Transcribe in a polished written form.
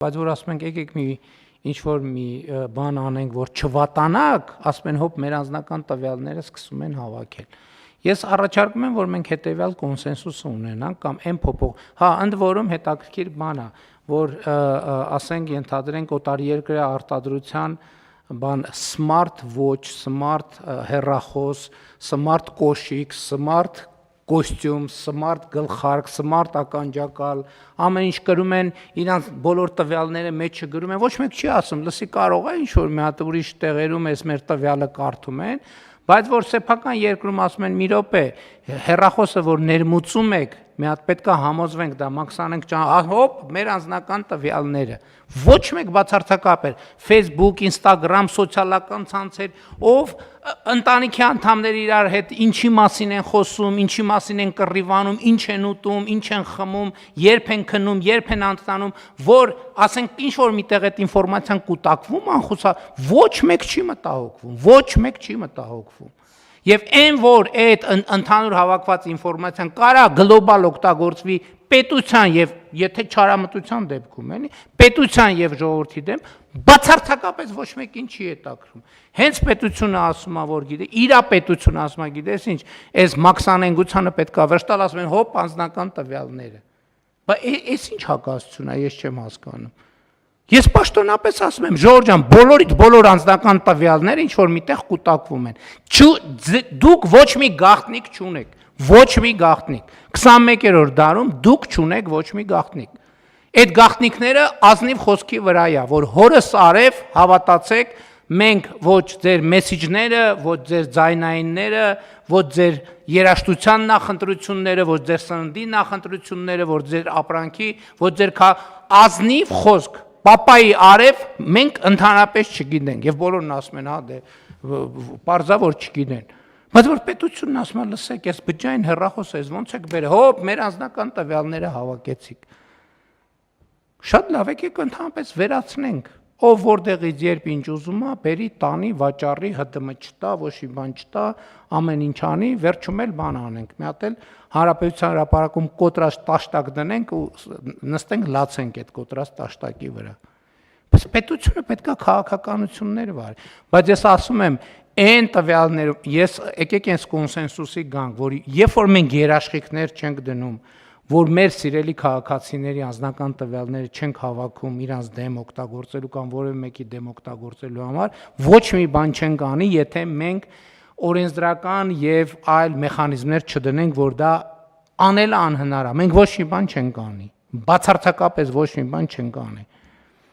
Բայց որ ասում ենք եկեք մի ինչ որ մի բան անենք, որ չվատանակ, ասում են հոп մեր անձնական տվյալները սկսում են հավաքել։ Ես առաջարկում եմ, որ մենք հետեւյալ կոնսենսուս ունենանք կամ այն փոփոխ, ընդ որում հետաքրքիր բան է, որ ասենք ենթադրենք օտարերկրյա արտադրության բան smart watch, smart հեռախոս, smart կոշիկ, smart կոստյում, smart գլխարկ, smart ականջակալ, ամեն ինչ գրում են, իրանց բոլոր տվյալները մեջ չգրում են, ոչ մեկ չի ասում, լսի կարող է ինչ որ մի հատ ուրիշ տեղերում էս մեր տվյալը կարդում են, բայց որ սեփական երկրում ասում են մի րոպե, հեռախոսը որ ներմուծում եք, մի հատ պետքա համոզվենք դա մաքսանենք, հոպ, մեր անձնական տվյալները, ոչ մեկ բացարձակապես, Facebook, Instagram, սոցիալական ցանցեր, ով ընտանիքի անդամները իրար հետ ինչի մասին են խոսում, ինչի մասին են կռիվանում, ինչ են ուտում, ինչ են խմում, երբ են քնում, երբ են անցնում, որ ասենք ինչ որ միտեղ այդ ինֆորմացիան կուտակվում անխուսա, ոչ մեկ չի մտահոգվում, ոչ մեկ չի մտահոգվում։ Եվ այն որ այդ ընդհանուր հավաքված ինֆորմացիան կարա գլոբալ օգտագործվի պետության եւ եթե չարամտության դեպքում էլի պետության եւ ժողովրդի դեմ բացարձակապես ոչ մեկին չի հետաքրում հենց պետությունը ասում է որ գիտե իրա պետությունը ասում է գիտես ինչ այս մաքսանենգությանը պետքա վշտալ ասում են հոպ անձնական տվյալները բայց այս ինչ հակասություն է ես չեմ հասկանում Ես պաշտոնապես ասում եմ, Ժորժ ջան, բոլորիդ բոլոր անձնական տվյալները ինչ որ միտեղ կուտակվում են։ Դուք ոչ մի գաղտնիք չունեք, ոչ մի գաղտնիք։ 21-րդ դարում դուք չունեք ոչ մի գաղտնիք։ Այդ գաղտնիքները ազնիվ խոսքի վրա է, որ հորս արև հավատացեք, մենք ոչ ձեր մեսիջները, ոչ ձեր ձայնայինները, ոչ ձեր երաժշտության նախընտրությունները, ոչ ձեր սննդի նախընտրությունները, ոչ ձեր ապրանքի, ոչ ձեր ազնիվ խոսք Պապայի արև մենք ընդհանրապես չգիտենք եւ բոլորն ասում են, դե պարզա որ չգիտեն։ Բայց որ պետությունն ասում է, լսեք, այս բջջային հեռախոսը էս ոնց եք բերել, հոպ, մեր անձնական տվյալները հավաքեցիք։ Շատ լավ եկեք ընդհանրապես վերացնենք։ Ով որտեղից երբ ինչ ուզում է, բերի տանի, վաճառի, ՀՏՄ չտա, ոչ մի բան չտա, ամեն ինչ անի, վերջում էլ բան անենք։ Մի հատ էլ Հանրապետության հրապարակում կոտրած տաշտակ դնենք ու նստենք լացենք այդ կոտրած տաշտակի վրա։ Բայց պետությունը պետքա քաղաքականություններ վարի։ Բայց ես ասում եմ, այն տվյալներով ես եկեք այս կոնսենսուսի գանք, որ երբ որ մենք երաշխիքներ չենք դնում, որ մեր սիրելի քաղաքացիների անձնական տվյալները չենք հավաքում իրանց դեմ օգտագործելու կամ որևէ մեկի դեմ օգտագործելու համար, ոչ մի բան չենք անի, եթե մենք օրենսդրական եւ այլ մեխանիզմներ չդնենք, որ դա անելը անհնար է։ Մենք ոչ մի բան չենք անի։ Բացարձակապես ոչ մի բան չենք անի։